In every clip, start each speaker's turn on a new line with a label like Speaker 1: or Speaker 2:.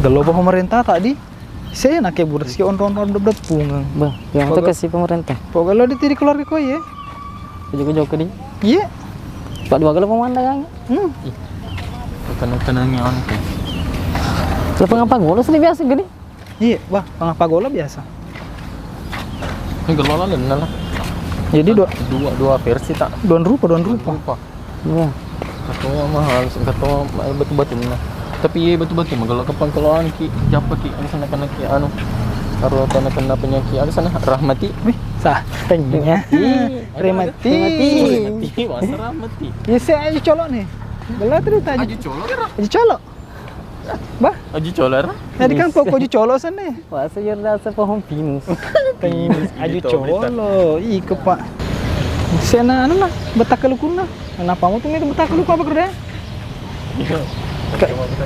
Speaker 1: Galo ba pemerintah tadi? Saya nak budak si on pungang.
Speaker 2: Bang, yang itu kasih pemerintah.
Speaker 1: Pokoknya di tiri keluarga kau ya.
Speaker 2: Jauh-jauh ke di.
Speaker 1: Iya.
Speaker 2: Pak dua kalau pemandangan.
Speaker 3: Tenang-tenangnya on.
Speaker 2: Kalau pengapa golo sih biasa gini.
Speaker 1: Iya, bah, pengapa gola biasa.
Speaker 3: Ini gelola lah.
Speaker 1: Jadi
Speaker 3: dua versi tak.
Speaker 1: Don rupa.
Speaker 2: Iya.
Speaker 3: Katanya mahal, katanya batu-batu nah. Tapi iya batu-batu mah kalau kapan kelolaan ki japa ki ada sana kana ki anu. Karo kena penyakit ada sana rahmati.
Speaker 1: Wih, sah tanya. Remati.
Speaker 3: Masa rahmati.
Speaker 1: Ya saya aja colok nih. Bela cerita aja.
Speaker 3: Aji color ya.
Speaker 1: Aja colok. Bah,
Speaker 3: Aji color.
Speaker 1: tadi kan pokok aja colok sana.
Speaker 2: Wah, saya rasa pohon pinus.
Speaker 1: Aja colok. Ih, kepak. Sena anu lah, betakelukuna. Kenapa mau tuh itu betakeluk apa kerja?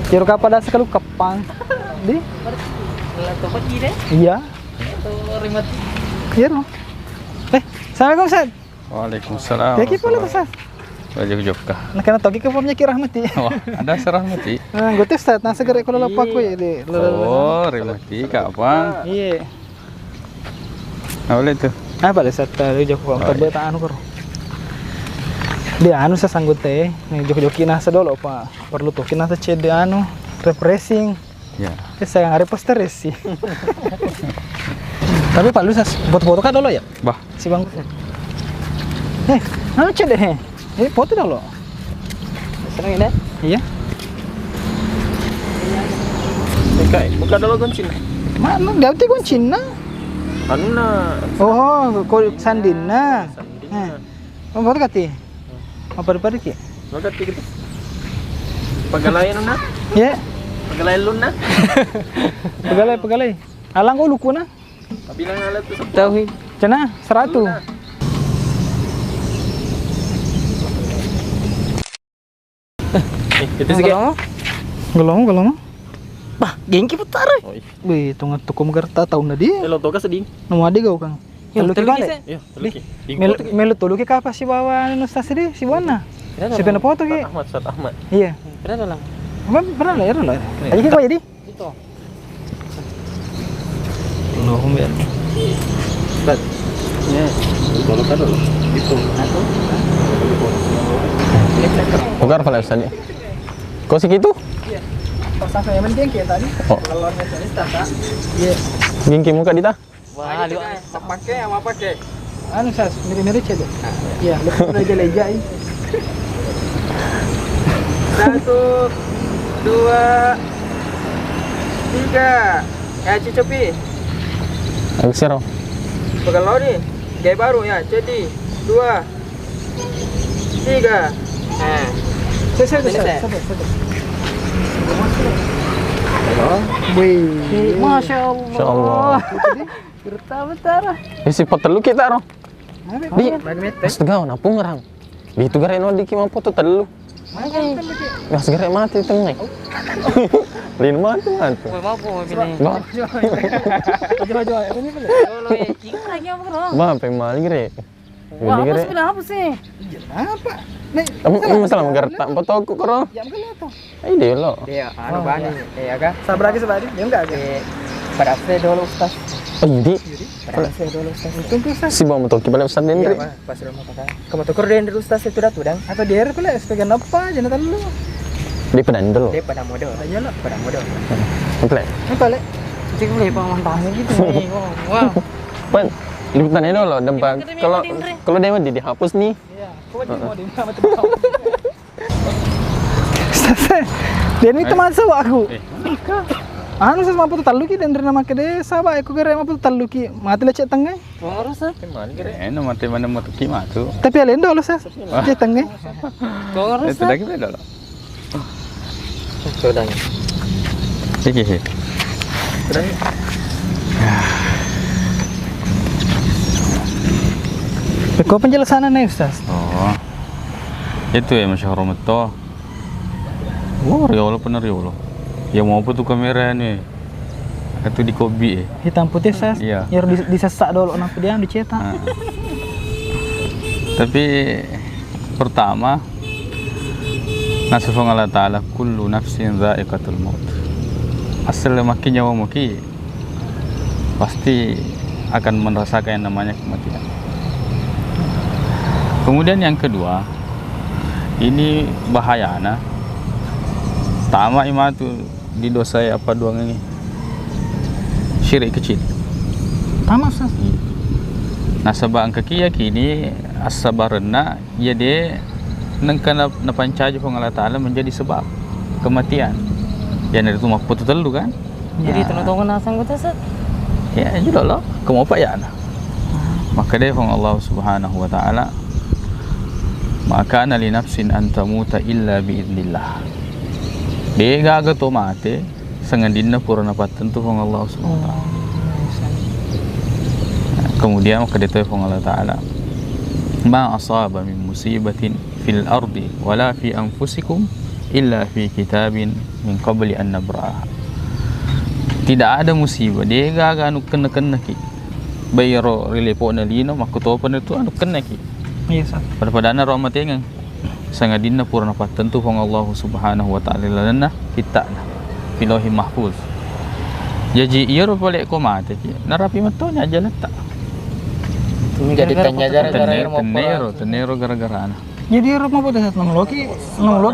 Speaker 1: Kira kapan dah sekali kepang. Di?
Speaker 2: Tempat ini.
Speaker 1: Iya.
Speaker 2: Remote.
Speaker 1: Iya dong. Assalamualaikum Ustaz.
Speaker 3: Waalaikumsalam.
Speaker 1: Ya ki pula Ustaz.
Speaker 3: Wajib jokka.
Speaker 1: Nak kena toki ke pomnya ki rahmati.
Speaker 3: Wah, ada serahmati.
Speaker 1: Nah, gue tes Ustaz, nasa gerak kalau lapak gue di.
Speaker 3: Oh, rahmati kapan?
Speaker 1: Iya.
Speaker 3: Nah, boleh tuh.
Speaker 1: Apa deh Ustaz? Tadi joko kau tebet anu karo. Dia anu saya sanggup teh. Nih jok-joki nasa dulu Pak. Perlu toki nasa cede anu refreshing.
Speaker 3: Ya.
Speaker 1: Saya hari poster sih. Tapi Pak lu foto-foto kan dulu ya?
Speaker 3: Bah,
Speaker 1: Si Bang. Anu cede he. Ini foto dulu.
Speaker 2: Senang ini.
Speaker 1: Iya.
Speaker 3: buka dulu kuncin.
Speaker 1: Mana dia tuh kuncin na?
Speaker 3: Anu na.
Speaker 1: Oh, kau sandina. Apa kati? Apa pada ki?
Speaker 3: Magati gitu. Pagalayan na.
Speaker 1: Ya,
Speaker 3: Pagalayan lun na.
Speaker 1: pegalai. Alang kau luku na?
Speaker 3: Kabilang alat tu sa
Speaker 2: Tahu.
Speaker 1: Cina 100.
Speaker 3: Itu sige.
Speaker 1: Galong.
Speaker 2: Bah, gengki putar.
Speaker 3: Oi.
Speaker 1: Wih, tunggu tukum gerta tahun na dia.
Speaker 3: Elo to ka sa ding.
Speaker 1: Nama ade kau kang. Melu ki balik.
Speaker 3: Iya, teluki.
Speaker 1: Melu tulu ki kapa si bawa anu stasi di si wana. Si pena foto ki.
Speaker 3: Sat Ahmad.
Speaker 1: Iya.
Speaker 2: Berapa lang?
Speaker 1: Apa pernah lah. Aja ki kau jadi.
Speaker 2: Itu.
Speaker 1: Loh, biar.
Speaker 3: Bat. Ya, kalau ka dulu. Itu. Bukan pala Ustaz. Kau segitu?
Speaker 1: Iya. Pas sampai yang penting kayak tadi.
Speaker 3: Oh.
Speaker 1: Kalau misalnya stasa. Iya.
Speaker 3: Gingki muka dita.
Speaker 2: Wah, lu
Speaker 1: Pakai sama pakai. Anu Sas, mirip-mirip cedek. Iya, lebih leja ini. 1 2 3. Ya, cicopi.
Speaker 3: Aku siro.
Speaker 1: Pegalau nih. Kayak baru ya. Jadi 2 3. Nah. Selesai. Wih.
Speaker 2: Masya Allah.
Speaker 3: Masya Allah.
Speaker 2: Bentar.
Speaker 3: Si potelu kita ro. Di.
Speaker 1: Magnet.
Speaker 3: Astaga, napung orang. Di itu gara no di ki mampu telu. Gas gara mati tengah. Lin mati antu.
Speaker 2: Mau apa ini?
Speaker 3: Ba.
Speaker 1: Coba. Ini boleh.
Speaker 2: Kalau cing lagi apa bro?
Speaker 3: Ba, pemali gere.
Speaker 2: Wah,
Speaker 3: Gede
Speaker 2: apa
Speaker 3: gere.
Speaker 2: sebenarnya apa sih?
Speaker 1: Apa? Nih.
Speaker 3: Kamu masalah magerta foto aku karo.
Speaker 1: Jam ke lihat.
Speaker 3: Ai deh lo.
Speaker 2: Iya, anu bani. Iya kan?
Speaker 1: Sabar lagi sebadi. Ya enggak ada.
Speaker 2: Pada saya dulu Ustaz.
Speaker 3: Oh, jadi
Speaker 2: Pada saya dulu Ustaz.
Speaker 1: Tunggu Sas.
Speaker 3: si bawa motor ki balik Ustaz
Speaker 2: Iya,
Speaker 3: Dendri.
Speaker 2: Pak. Pas rumah pakai. Kamu tuker den dulu Ustaz itu dah tudang.
Speaker 1: Atau dia pula sebagian apa? Jangan tahu dulu.
Speaker 3: Di pedan dulu.
Speaker 2: Dia pada modal.
Speaker 1: Aja lah.
Speaker 2: Pada modal.
Speaker 3: Komplek.
Speaker 1: Ini balik.
Speaker 2: Cing boleh pemantauannya gitu nih. Wow.
Speaker 3: Pan, liputannya dulu depan. Kalau dia dihapus nih.
Speaker 1: Iya. Kau mau di mana tuh? Dia ini teman sama aku. Anu saya mampu talu ki dan nama kede sahabat aku kira mampu talu ki mati lecet tengah.
Speaker 2: Pengurus ah.
Speaker 3: Eno mati mana motor ki matu.
Speaker 1: Tapi alien dulu saya lecet tengah.
Speaker 2: Pengurus
Speaker 3: Itu lagi beda lo.
Speaker 2: Sudah.
Speaker 3: Iki.
Speaker 1: Kau penjelasan nih Ustaz.
Speaker 3: Oh. Itu ya Masya Allah itu. Oh, riolo bener riolo. Ya mau apa tuh kamera nih? Itu di kobi
Speaker 1: Hitam putih Ustaz.
Speaker 3: Iya.
Speaker 1: Ya disesak dulu kenapa dia dicetak.
Speaker 3: Tapi pertama nasifung Allah Ta'ala kullu nafsin dha'iqatul maut.
Speaker 4: asal makin nyawa maki pasti akan merasakan yang namanya kematian. Kemudian yang kedua, ini bahaya nah. Tama ima tu di dosa apa doang ini? Syirik kecil.
Speaker 1: Tama Ustaz.
Speaker 4: Nah sebab angka kia kini asabarna ia dia nengkana napancaju Allah Taala menjadi sebab kematian. Yang itu mak putu telu kan?
Speaker 2: Jadi tolong nasang betul Ustaz.
Speaker 4: Ya juga lah. Kamu apa ya nah? Maka dia Allah Subhanahu Wa Taala maka ana li nafsin an tamuta illa biidznillah. Dia gaga to mate sangandinna purana patentu Allah Subhanahu Wa Taala. Kemudian maka ditulis Allah Ta'ala ma asaba min musibatin fil ardi wala fi anfusikum illa fi kitabin min qabli an nabraha. Tidak ada musibah dia gaga anu kena ki bayro rilepo na lino makutopan itu anu kena ki.
Speaker 1: Iya Ustaz.
Speaker 4: Pada rahmat yang sangadinna purna patentu Allah Subhanahu Wa Ta'ala lana kita fi lauhil mahfuz. Jadi iya ro boleh ko mate narapi matonya aja letak.
Speaker 3: Jadi tanya
Speaker 4: Tenero gara-gara anak.
Speaker 1: Jadi rumah pada saat nomologi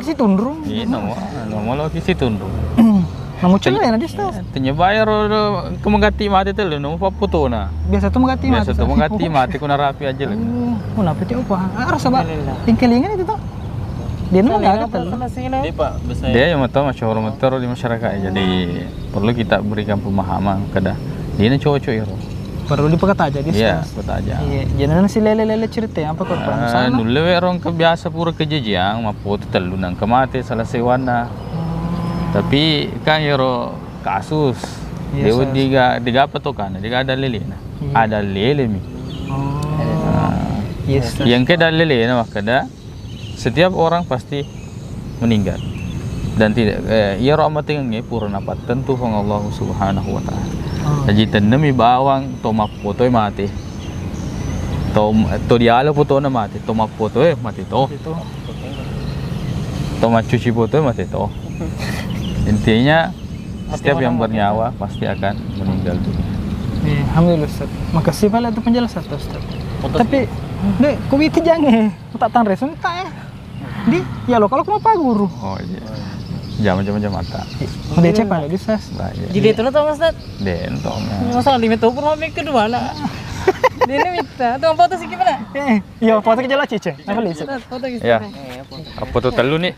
Speaker 1: si tundrung.
Speaker 4: Iya, nomor lagi si tunduk.
Speaker 1: Namu celah ya Ustaz.
Speaker 4: Tanya bayar kemengati mati telu, nomor paputo na.
Speaker 1: Biasa tuh mengati mati.
Speaker 4: Biasa tuh mengati mati kuna rapi aja lagi.
Speaker 1: Kenapa dia apa? Rasa ba? Tingkelingan itu tuh. Dia nggak ada telu.
Speaker 3: Dia Pak, besar.
Speaker 4: Dia yang tahu masyarakat motor di masyarakat. Jadi perlu kita berikan pemahaman kepada dia ni cowok-cowok itu.
Speaker 1: Perlu dipekata aja di
Speaker 4: Iya, kata aja.
Speaker 1: Iya, jangan si lele cerita apa korban sana.
Speaker 4: Nulewe orang kebiasa pura kejejiang, maputo telu nang kemati salah sewana. Tapi kan yoro kasus. Dia diga apa tu kan? Diga ada lele na. Ada lele mi.
Speaker 1: Yes.
Speaker 4: Yang ke ada lele na makada setiap orang pasti meninggal. Dan tidak ia rahmat tinggi pura napat tentu pang Allah Subhanahu Wa Taala. Jadi tanami bawang to mapoto mati. To dialo poto na mati, to mapoto mati to. To macuci poto mati to. Intinya setiap yang bernyawa pasti akan meninggal dunia.
Speaker 1: Alhamdulillah Ustaz. Makasih pala itu penjelasan Ustaz. Tapi dek, kau itu jangan tak tan reson tak ya. Di ya lo kalau kau apa guru.
Speaker 4: Oh iya. Jam-jam mata.
Speaker 1: Udah cek pala Ustaz.
Speaker 2: Jadi itu lo tau Ustaz.
Speaker 4: Dentong.
Speaker 2: Masalah di metu pun mami kedua nak. Dia ni minta. Tuh foto sih gimana?
Speaker 1: Iya foto kejala cece. Apa lihat?
Speaker 2: Foto gitu.
Speaker 4: Ya. Apa tuh telu nih?